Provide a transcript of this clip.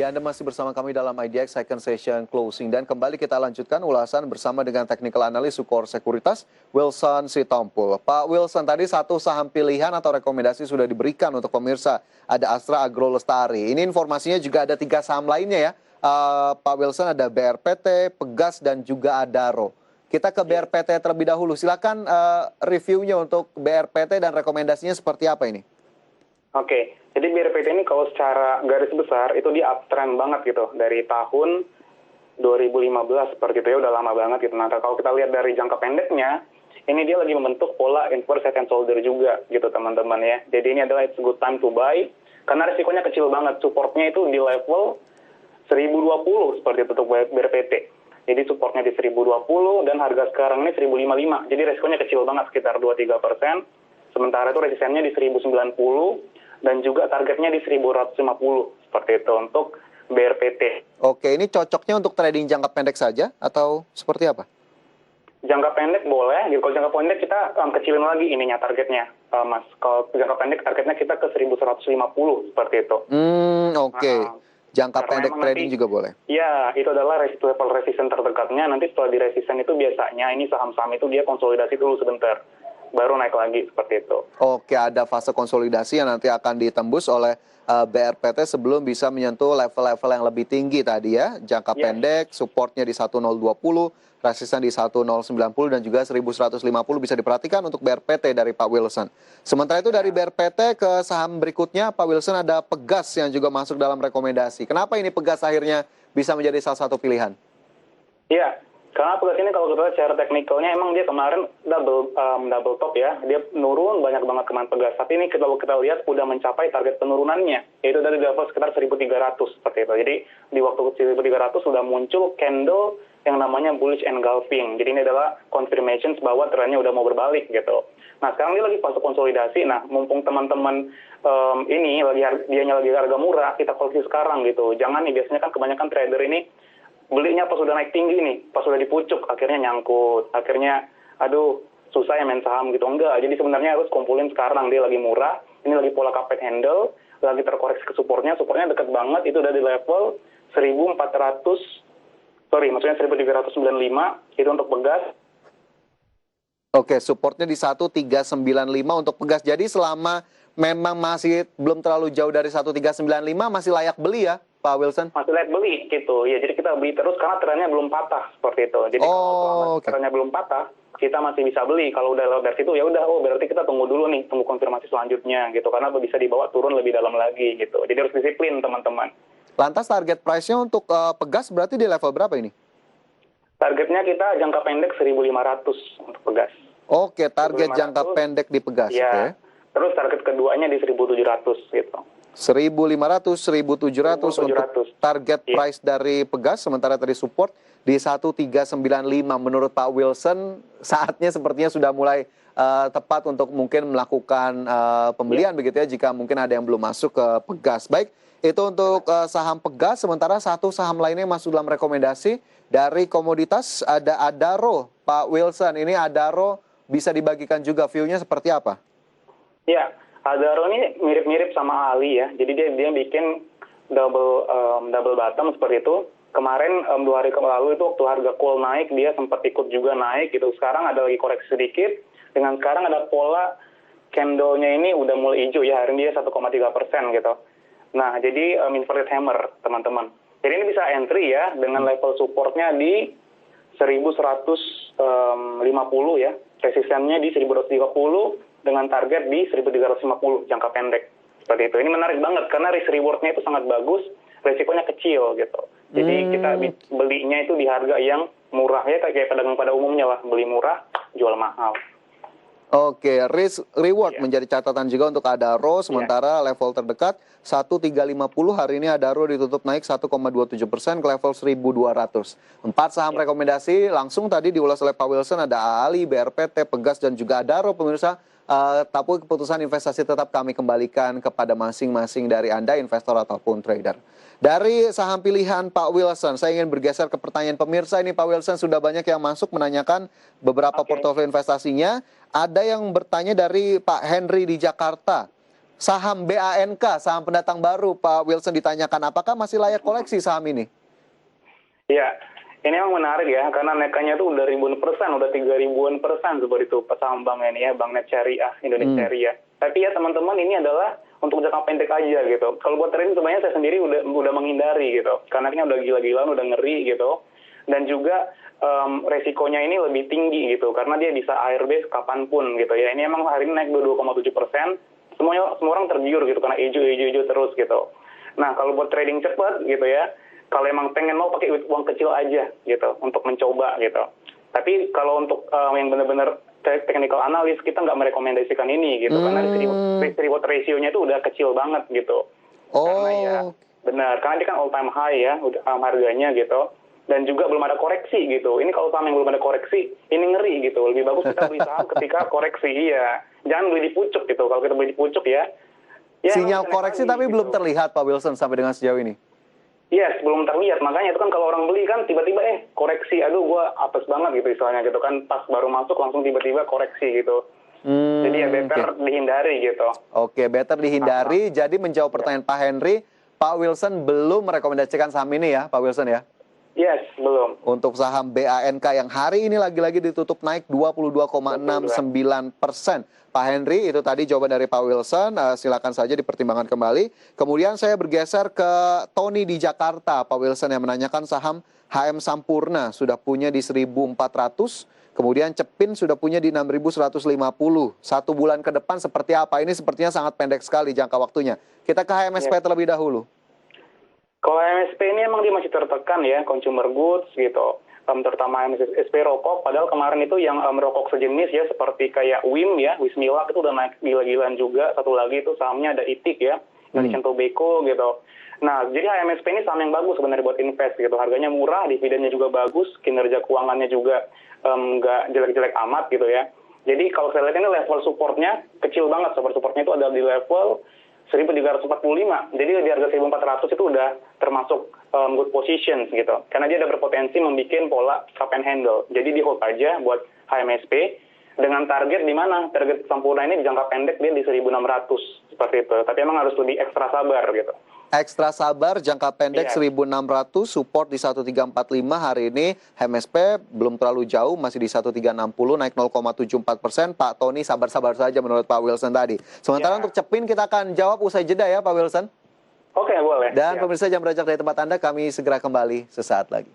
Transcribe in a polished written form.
Ya, Anda masih bersama kami dalam IDX Second Session Closing. Dan kembali kita lanjutkan ulasan bersama dengan Technical Analyst Sukor Sekuritas, Wilson Sitompul. Pak Wilson, tadi satu saham pilihan atau rekomendasi sudah diberikan untuk pemirsa. Ada Astra Agro Lestari. Ini informasinya juga ada 3 saham lainnya ya. Pak Wilson, ada BRPT, Pegas, dan juga Adaro. Kita ke BRPT terlebih dahulu. Silakan reviewnya untuk BRPT dan rekomendasinya seperti apa ini? Oke, jadi BRPT ini kalau secara garis besar itu dia uptrend banget gitu dari tahun 2015 seperti itu ya, udah lama banget gitu. Nah kalau kita lihat dari jangka pendeknya, ini dia lagi membentuk pola inverse head and shoulder juga gitu teman-teman ya. Jadi ini adalah it's a good time to buy karena risikonya kecil banget, supportnya itu di level 1020 seperti itu untuk BRPT. Jadi supportnya di 1020 dan harga sekarang ini 1055. Jadi risikonya kecil banget sekitar 2-3%. Sementara itu resistennya di 1090 dan juga targetnya di 1150 seperti itu untuk BRPT. Oke, ini cocoknya untuk trading jangka pendek saja atau seperti apa? Jangka pendek boleh, kalau jangka pendek kita kecilin lagi ininya targetnya, Mas. Kalau jangka pendek targetnya kita ke 1150 seperti itu. Oke. Jangka pendek trading juga boleh? Ya, itu adalah level resisten terdekatnya. Nanti setelah di resisten itu biasanya ini saham-saham itu dia konsolidasi dulu sebentar, baru naik lagi seperti itu. Oke, ada fase konsolidasi yang nanti akan ditembus oleh BRPT sebelum bisa menyentuh level-level yang lebih tinggi tadi ya. Jangka pendek, supportnya di 1020, resisten di 1090 dan juga 1150 bisa diperhatikan untuk BRPT dari Pak Wilson. Sementara itu dari BRPT ke saham berikutnya, Pak Wilson ada Pegas yang juga masuk dalam rekomendasi. Kenapa ini Pegas akhirnya bisa menjadi salah satu pilihan? Iya. Karena Pegas ini kalau kita lihat secara teknikalnya emang dia kemarin double top ya. Dia menurun banyak banget kemarin Pegas. Tapi ini kalau kita lihat udah mencapai target penurunannya. Yaitu dari level sekitar 1.300 seperti itu. Jadi di waktu 1.300 sudah muncul candle yang namanya bullish engulfing. Jadi ini adalah confirmation bahwa trennya udah mau berbalik gitu. Nah sekarang dia lagi fase konsolidasi. Nah mumpung teman-teman ini dianya lagi harga murah, kita koleksi sekarang gitu. Jangan nih, biasanya kan kebanyakan trader ini belinya pas sudah naik tinggi nih, pas sudah dipucuk, akhirnya nyangkut, akhirnya aduh susah ya main saham gitu. Enggak, jadi sebenarnya harus kumpulin sekarang, dia lagi murah, ini lagi pola cup and handle, lagi terkoreksi ke supportnya dekat banget, itu udah di level 1395, itu untuk Pegas. Oke, supportnya di 1395 untuk Pegas, jadi selama memang masih belum terlalu jauh dari 1395 masih layak beli ya Pak Wilson? Masih layak beli gitu, ya jadi kita beli terus karena trennya belum patah seperti itu. Jadi kalau trennya belum patah, kita masih bisa beli. Kalau udah lewat dari situ ya udah, berarti kita tunggu dulu nih, tunggu konfirmasi selanjutnya gitu, karena bisa dibawa turun lebih dalam lagi gitu. Jadi harus disiplin teman-teman. Lantas target price-nya untuk Pegas berarti di level berapa ini? Targetnya kita jangka pendek 1.500 untuk Pegas. Oke, target jangka pendek di Pegas. Ya. Oke. Terus target keduanya di 1.700 gitu. 1.500, 1.700 untuk target price dari Pegas, sementara tadi support di 1395. Menurut Pak Wilson, saatnya sepertinya sudah mulai tepat untuk mungkin melakukan pembelian begitu ya, jika mungkin ada yang belum masuk ke Pegas. Baik, itu untuk saham Pegas, sementara satu saham lainnya masuk dalam rekomendasi dari komoditas, ada Adaro. Pak Wilson, ini Adaro bisa dibagikan juga, view-nya seperti apa? Ya, Adaro ini mirip-mirip sama Ali ya. Jadi dia bikin double bottom seperti itu. Kemarin 2 hari lalu itu waktu harga coal naik, dia sempat ikut juga naik gitu. Sekarang ada lagi koreksi sedikit. Dengan sekarang ada pola candle-nya ini udah mulai hijau ya. Hari ini dia 1,3% gitu. Nah, jadi inverted hammer teman-teman. Jadi ini bisa entry ya dengan level supportnya di 1150 ya. Resistennya di 1230. Dengan target di 1350 jangka pendek seperti itu. Ini menarik banget karena risk rewardnya itu sangat bagus, resikonya kecil gitu. Jadi kita belinya itu di harga yang murah ya, kayak pedagang pada umumnya lah, beli murah, jual mahal. Oke, risk reward menjadi catatan juga untuk Adaro, sementara level terdekat 1350, hari ini Adaro ditutup naik 1,27% ke level 1200. 4 saham rekomendasi langsung tadi diulas oleh Pak Wilson, ada Ali, BRPT, Pegas dan juga Adaro pemirsa. Tapi keputusan investasi tetap kami kembalikan kepada masing-masing dari Anda, investor ataupun trader. Dari saham pilihan Pak Wilson, saya ingin bergeser ke pertanyaan pemirsa. Ini Pak Wilson sudah banyak yang masuk menanyakan beberapa portofolio investasinya. Ada yang bertanya dari Pak Henry di Jakarta. saham BANK, saham pendatang baru, Pak Wilson ditanyakan, apakah masih layak koleksi saham ini? Iya, ini emang menarik ya, karena naiknya tuh udah ribuan persen, udah 3.000-an persen seperti itu saham bank ini ya, Bank Net Syariah, Indonesia Syariah. Tapi ya teman-teman, ini adalah untuk jangka pendek aja gitu. Kalau buat trading sebenarnya saya sendiri udah menghindari gitu, karena ini udah gila-gilaan, udah ngeri gitu. Dan juga resikonya ini lebih tinggi gitu, karena dia bisa ARB kapanpun gitu ya. Ini emang hari ini naik 22,7%. Semua orang tergiur gitu karena hijau terus gitu. Nah, kalau buat trading cepat gitu ya, kalau emang pengen mau pakai uang kecil aja gitu untuk mencoba gitu. Tapi kalau untuk yang benar-benar technical analysis, kita nggak merekomendasikan ini gitu, karena risk reward ratio-nya itu udah kecil banget gitu. Karena ya benar, karena dia kan all time high ya harganya gitu. Dan juga belum ada koreksi gitu. Ini kalau saham yang belum ada koreksi, ini ngeri gitu. Lebih bagus kita beli saham ketika koreksi, iya. Jangan beli di pucuk gitu. Kalau kita beli di pucuk ya sinyal koreksi tapi gitu. Belum terlihat Pak Wilson sampai dengan sejauh ini. Yes, belum terlihat. Makanya itu kan kalau orang beli kan tiba-tiba koreksi. Aduh, gua apes banget gitu istilahnya gitu kan. Pas baru masuk langsung tiba-tiba koreksi gitu. Jadi ya better dihindari gitu. Oke, better dihindari. Jadi menjawab pertanyaan Pak Henry, Pak Wilson belum merekomendasikan saham ini ya, Pak Wilson ya? Yes, belum. Untuk saham BANK yang hari ini lagi-lagi ditutup naik 22,69%. Pak Henry, itu tadi jawaban dari Pak Wilson, silakan saja dipertimbangkan kembali. Kemudian saya bergeser ke Tony di Jakarta, Pak Wilson yang menanyakan saham HM Sampurna, sudah punya di 1.400, kemudian Cepin sudah punya di 6.150. 1 bulan ke depan seperti apa? Ini sepertinya sangat pendek sekali jangka waktunya. Kita ke HMSP terlebih dahulu. Kalau MSP ini emang dia masih tertekan ya, consumer goods gitu, terutama MSP rokok, padahal kemarin itu yang rokok sejenis ya, seperti kayak WIM ya, Wismilak itu udah naik gila-gilaan juga. Satu lagi itu sahamnya ada ITIK ya, Indonesian Tobacco gitu. Nah, jadi HMSP ini saham yang bagus sebenarnya buat invest gitu, harganya murah, dividennya juga bagus, kinerja keuangannya juga nggak jelek-jelek amat gitu ya. Jadi kalau saya lihat ini level supportnya kecil banget, supportnya itu ada di level 1.345, jadi di harga 1.400 itu udah termasuk good positions gitu, karena dia ada berpotensi membuat pola cup and handle. Jadi di hold aja buat HMSP dengan target di mana? Target Sampurna ini di jangka pendek dia di 1.600 seperti itu, tapi emang harus lebih ekstra sabar gitu. Ekstra sabar, jangka pendek 1.600, support di 1.345 hari ini. HMSP belum terlalu jauh, masih di 1.360, naik 0,74%. Pak Tony sabar-sabar saja menurut Pak Wilson tadi. Sementara untuk Cepin kita akan jawab usai jeda ya Pak Wilson. Oke, boleh. Dan pemirsa Jam Berajak dari tempat Anda, kami segera kembali sesaat lagi.